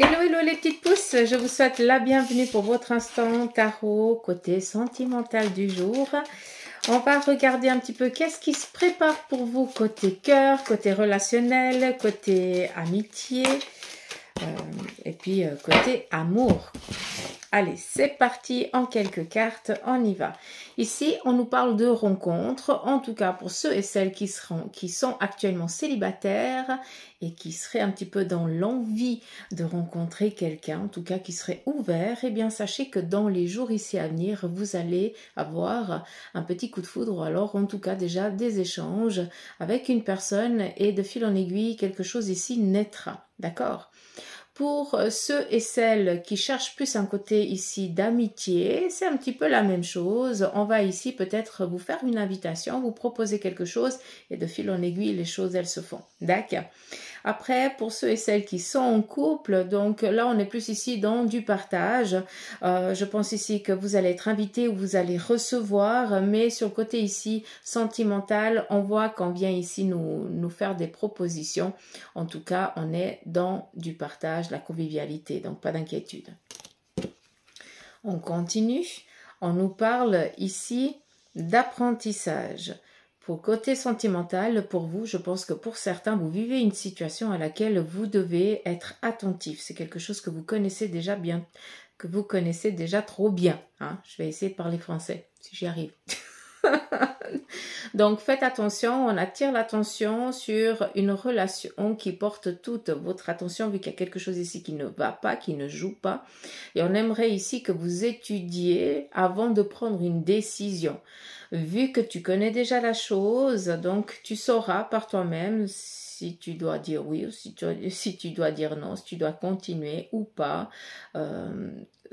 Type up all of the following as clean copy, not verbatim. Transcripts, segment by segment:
Hello, hello les petites pousses, je vous souhaite la bienvenue pour votre instant tarot côté sentimental du jour. On va regarder un petit peu qu'est-ce qui se prépare pour vous côté cœur, côté relationnel, côté amitié et puis côté amour. Allez, c'est parti en quelques cartes, on y va. Ici, on nous parle de rencontres, en tout cas pour ceux et celles qui sont actuellement célibataires et qui seraient un petit peu dans l'envie de rencontrer quelqu'un, en tout cas qui serait ouvert. Eh bien, sachez que dans les jours ici à venir, vous allez avoir un petit coup de foudre, ou alors en tout cas déjà des échanges avec une personne et de fil en aiguille, quelque chose ici naîtra, d'accord ? Pour ceux et celles qui cherchent plus un côté ici d'amitié, c'est un petit peu la même chose. On va ici peut-être vous faire une invitation, vous proposer quelque chose et de fil en aiguille, les choses, elles se font. D'accord. Après, pour ceux et celles qui sont en couple, donc là, on est plus ici dans du partage. Je pense ici que vous allez être invité ou vous allez recevoir, mais sur le côté ici sentimental, on voit qu'on vient ici nous faire des propositions. En tout cas, on est dans du partage, la convivialité, donc pas d'inquiétude. On continue. On nous parle ici d'apprentissage. Pour côté sentimental, pour vous, je pense que pour certains, vous vivez une situation à laquelle vous devez être attentif. C'est quelque chose que vous connaissez déjà bien, que vous connaissez déjà trop bien. Hein. Je vais essayer de parler français, si j'y arrive. Donc faites attention, on attire l'attention sur une relation qui porte toute votre attention vu qu'il y a quelque chose ici qui ne va pas, qui ne joue pas. Et on aimerait ici que vous étudiez avant de prendre une décision. Vu que tu connais déjà la chose, donc tu sauras par toi-même si tu dois dire oui ou si tu dois dire non, si tu dois continuer ou pas.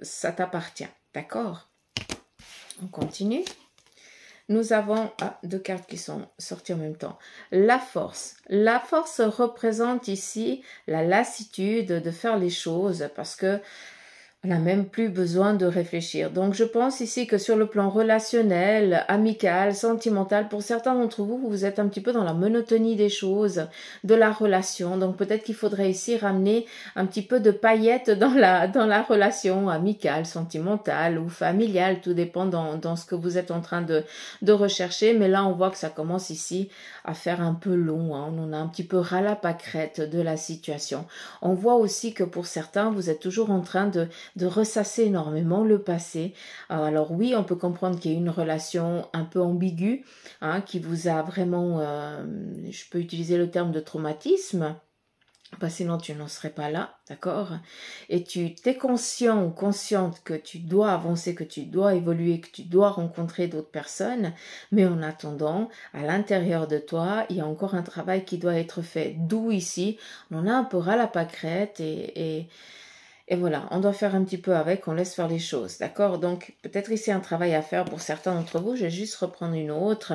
Ça t'appartient, d'accord? On continue. Nous avons deux cartes qui sont sorties en même temps. La force. La force représente ici la lassitude de faire les choses parce que on n'a même plus besoin de réfléchir. Donc, je pense ici que sur le plan relationnel, amical, sentimental, pour certains d'entre vous, vous êtes un petit peu dans la monotonie des choses, de la relation. Donc, peut-être qu'il faudrait ici ramener un petit peu de paillettes dans la relation amicale, sentimentale ou familiale. Tout dépend dans ce que vous êtes en train de rechercher. Mais là, on voit que ça commence ici à faire un peu long. Hein. On en a un petit peu ras la pâquerette de la situation. On voit aussi que pour certains, vous êtes toujours en train de ressasser énormément le passé. Alors oui, on peut comprendre qu'il y a une relation un peu ambiguë, hein, qui vous a vraiment, je peux utiliser le terme de traumatisme, parce que sinon tu n'en serais pas là, d'accord? Et tu t'es conscient ou consciente que tu dois avancer, que tu dois évoluer, que tu dois rencontrer d'autres personnes, mais en attendant, à l'intérieur de toi, il y a encore un travail qui doit être fait. D'où ici, on en a un peu ras la pâquerette et voilà, on doit faire un petit peu avec, on laisse faire les choses, d'accord? Donc, peut-être ici un travail à faire pour certains d'entre vous, je vais juste reprendre une autre.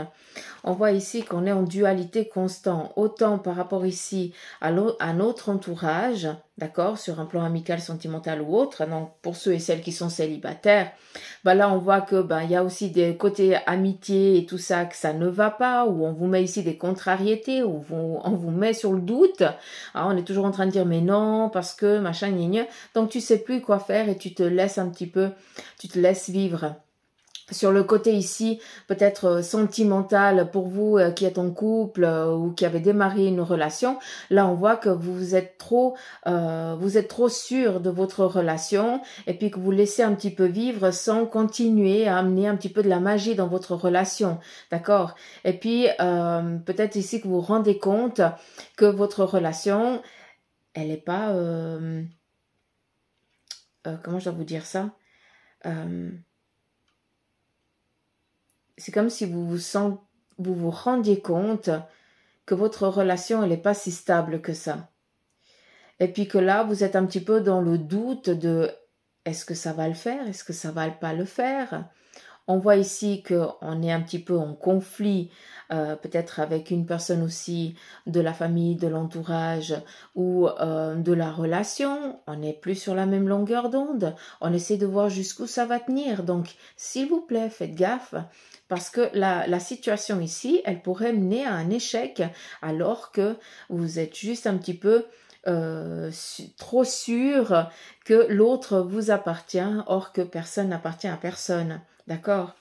On voit ici qu'on est en dualité constant, autant par rapport ici à notre entourage, d'accord? Sur un plan amical, sentimental ou autre. Donc, pour ceux et celles qui sont célibataires, ben là, on voit que il y a aussi des côtés amitié et tout ça, que ça ne va pas, où on vous met ici des contrariétés, où on vous met sur le doute. Ah, on est toujours en train de dire, mais non, parce que, machin, gna. Donc, tu sais plus quoi faire et tu te laisses un petit peu, tu te laisses vivre. Sur le côté ici, peut-être sentimental pour vous qui êtes en couple ou qui avez démarré une relation, là on voit que vous êtes trop sûr de votre relation et puis que vous laissez un petit peu vivre sans continuer à amener un petit peu de la magie dans votre relation, d'accord? Et puis peut-être ici que vous vous rendez compte que votre relation, elle n'est pas, comment je dois vous dire ça? C'est comme si vous vous rendiez compte que votre relation, elle n'est pas si stable que ça. Et puis que là, vous êtes un petit peu dans le doute de est-ce que ça va le faire? Est-ce que ça va pas le faire? On voit ici qu'on est un petit peu en conflit, peut-être avec une personne aussi de la famille, de l'entourage ou de la relation. On n'est plus sur la même longueur d'onde. On essaie de voir jusqu'où ça va tenir. Donc, s'il vous plaît, faites gaffe. Parce que la situation ici, elle pourrait mener à un échec alors que vous êtes juste un petit peu trop sûr que l'autre vous appartient, or que personne n'appartient à personne. D'accord?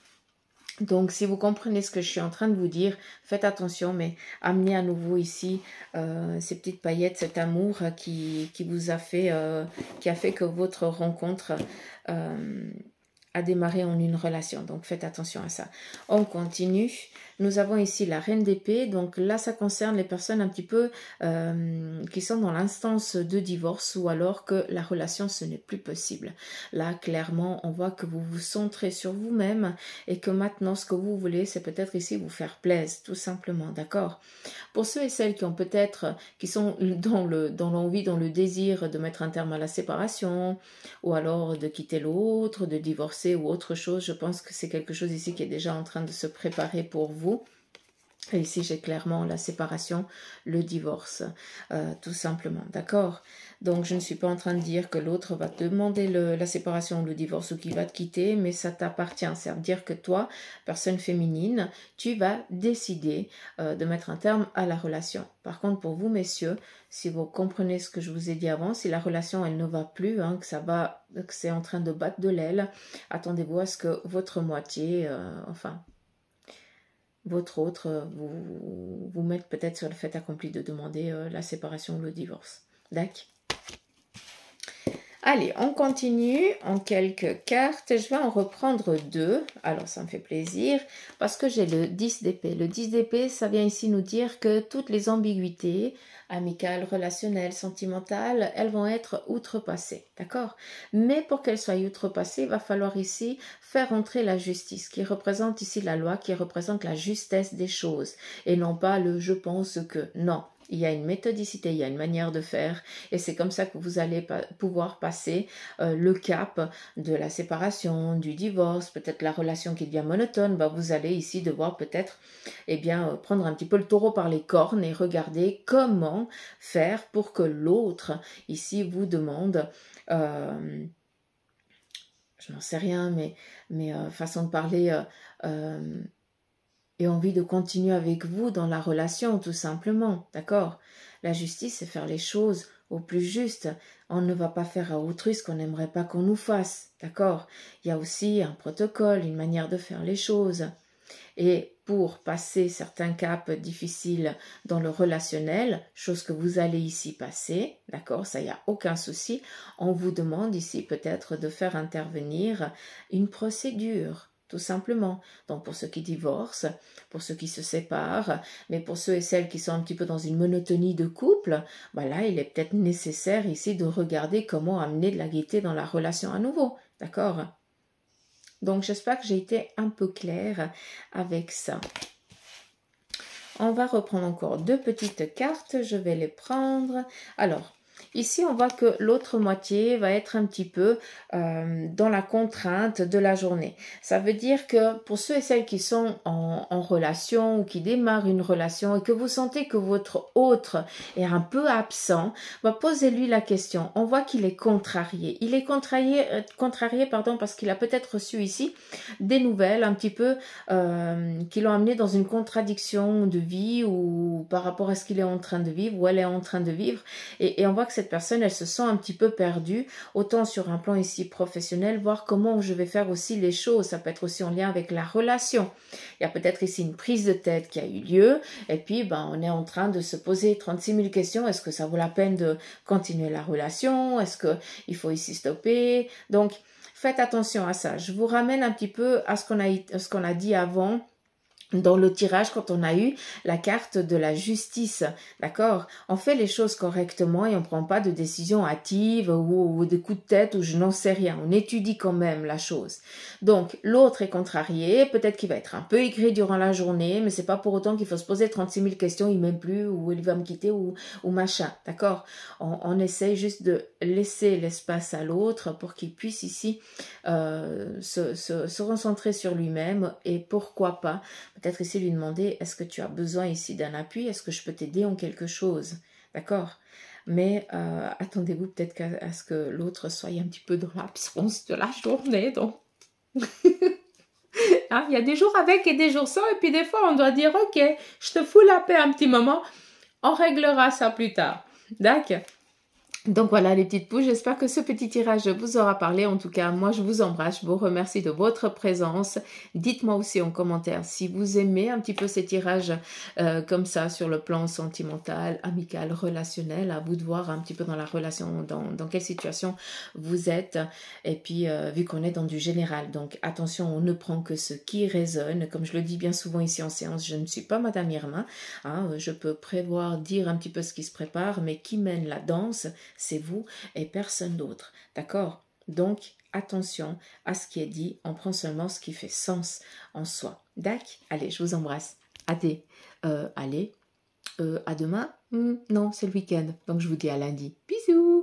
Donc, si vous comprenez ce que je suis en train de vous dire, faites attention, mais amenez à nouveau ici ces petites paillettes, cet amour qui vous a fait, qui a fait que votre rencontre a démarré en une relation. Donc, faites attention à ça. On continue. Nous avons ici la reine d'épée. Donc là, ça concerne les personnes un petit peu qui sont dans l'instance de divorce ou alors que la relation, ce n'est plus possible. Là, clairement, on voit que vous vous centrez sur vous-même et que maintenant, ce que vous voulez, c'est peut-être ici vous faire plaisir, tout simplement. D'accord? Pour ceux et celles qui ont peut-être, qui sont dans l'envie, dans le désir de mettre un terme à la séparation ou alors de quitter l'autre, de divorcer ou autre chose, je pense que c'est quelque chose ici qui est déjà en train de se préparer pour vous. Et ici, j'ai clairement la séparation, le divorce, tout simplement, d'accord? Donc, je ne suis pas en train de dire que l'autre va te demander la séparation ou le divorce ou qu'il va te quitter, mais ça t'appartient. Ça veut dire que toi, personne féminine, tu vas décider de mettre un terme à la relation. Par contre, pour vous, messieurs, si vous comprenez ce que je vous ai dit avant, si la relation, elle ne va plus, hein, que c'est en train de battre de l'aile, attendez-vous à ce que votre moitié, votre autre vous mette peut-être sur le fait accompli de demander la séparation ou le divorce. D'accord? Allez, on continue en quelques cartes. Je vais en reprendre deux. Alors, ça me fait plaisir parce que j'ai le 10 d'épée. Le 10 d'épée, ça vient ici nous dire que toutes les ambiguïtés amicales, relationnelles, sentimentales, elles vont être outrepassées. D'accord? Mais pour qu'elles soient outrepassées, il va falloir ici faire entrer la justice, qui représente ici la loi, qui représente la justesse des choses. Et non pas le « je pense que ». Non. Il y a une méthodicité, il y a une manière de faire et c'est comme ça que vous allez pouvoir passer le cap de la séparation, du divorce, peut-être la relation qui devient monotone. Bah, vous allez ici devoir peut-être prendre un petit peu le taureau par les cornes et regarder comment faire pour que l'autre ici vous demande... je n'en sais rien, mais façon de parler... et envie de continuer avec vous dans la relation, tout simplement, d'accord? La justice, c'est faire les choses au plus juste. On ne va pas faire à autrui ce qu'on n'aimerait pas qu'on nous fasse, d'accord? Il y a aussi un protocole, une manière de faire les choses. Et pour passer certains caps difficiles dans le relationnel, chose que vous allez ici passer, d'accord, ça, il n'y a aucun souci, on vous demande ici peut-être de faire intervenir une procédure, tout simplement. Donc pour ceux qui divorcent, pour ceux qui se séparent, mais pour ceux et celles qui sont un petit peu dans une monotonie de couple, bah là, il est peut-être nécessaire ici de regarder comment amener de la gaieté dans la relation à nouveau, d'accord? Donc, j'espère que j'ai été un peu claire avec ça. On va reprendre encore deux petites cartes. Je vais les prendre. Alors, ici, on voit que l'autre moitié va être un petit peu dans la contrainte de la journée. Ça veut dire que pour ceux et celles qui sont en relation ou qui démarrent une relation et que vous sentez que votre autre est un peu absent, bah, posez-lui la question. On voit qu'il est contrarié. Il est contrarié parce qu'il a peut-être reçu ici des nouvelles un petit peu qui l'ont amené dans une contradiction de vie ou par rapport à ce qu'il est en train de vivre ou elle est en train de vivre. Et on voit que cette personne, elle se sent un petit peu perdue, autant sur un plan ici professionnel, voir comment je vais faire aussi les choses. Ça peut être aussi en lien avec la relation. Il y a peut-être ici une prise de tête qui a eu lieu, et puis ben, on est en train de se poser 36 000 questions. Est-ce que ça vaut la peine de continuer la relation? Est-ce qu'il faut ici stopper? Donc, faites attention à ça. Je vous ramène un petit peu à ce qu'on a dit avant, dans le tirage, quand on a eu la carte de la justice, d'accord? On fait les choses correctement et on ne prend pas de décision hâtive ou de coups de tête ou je n'en sais rien. On étudie quand même la chose. Donc, l'autre est contrarié, peut-être qu'il va être un peu aigri durant la journée, mais c'est pas pour autant qu'il faut se poser 36 000 questions, il m'aime plus ou il va me quitter ou machin, d'accord? On essaye juste de laisser l'espace à l'autre pour qu'il puisse ici se recentrer sur lui-même et pourquoi pas peut-être ici lui demander, est-ce que tu as besoin ici d'un appui? Est-ce que je peux t'aider en quelque chose? D'accord? Mais attendez-vous peut-être à ce que l'autre soit un petit peu dans l'absence de la journée. Donc, hein, il y a des jours avec et des jours sans. Et puis des fois, on doit dire, ok, je te fous la paix un petit moment. On réglera ça plus tard. D'accord? Donc voilà les petites pouces, j'espère que ce petit tirage vous aura parlé. En tout cas, moi je vous embrasse, je vous remercie de votre présence. Dites-moi aussi en commentaire si vous aimez un petit peu ces tirages comme ça sur le plan sentimental, amical, relationnel. À vous de voir un petit peu dans la relation, dans quelle situation vous êtes. Et puis vu qu'on est dans du général, donc attention, on ne prend que ce qui résonne. Comme je le dis bien souvent ici en séance, je ne suis pas Madame Irma. Hein, je peux prévoir, dire un petit peu ce qui se prépare, mais qui mène la danse, c'est vous et personne d'autre. D'accord? Donc, attention à ce qui est dit. On prend seulement ce qui fait sens en soi. D'accord? Allez, je vous embrasse. Allez, à demain? Non, c'est le week-end. Donc, je vous dis à lundi. Bisous!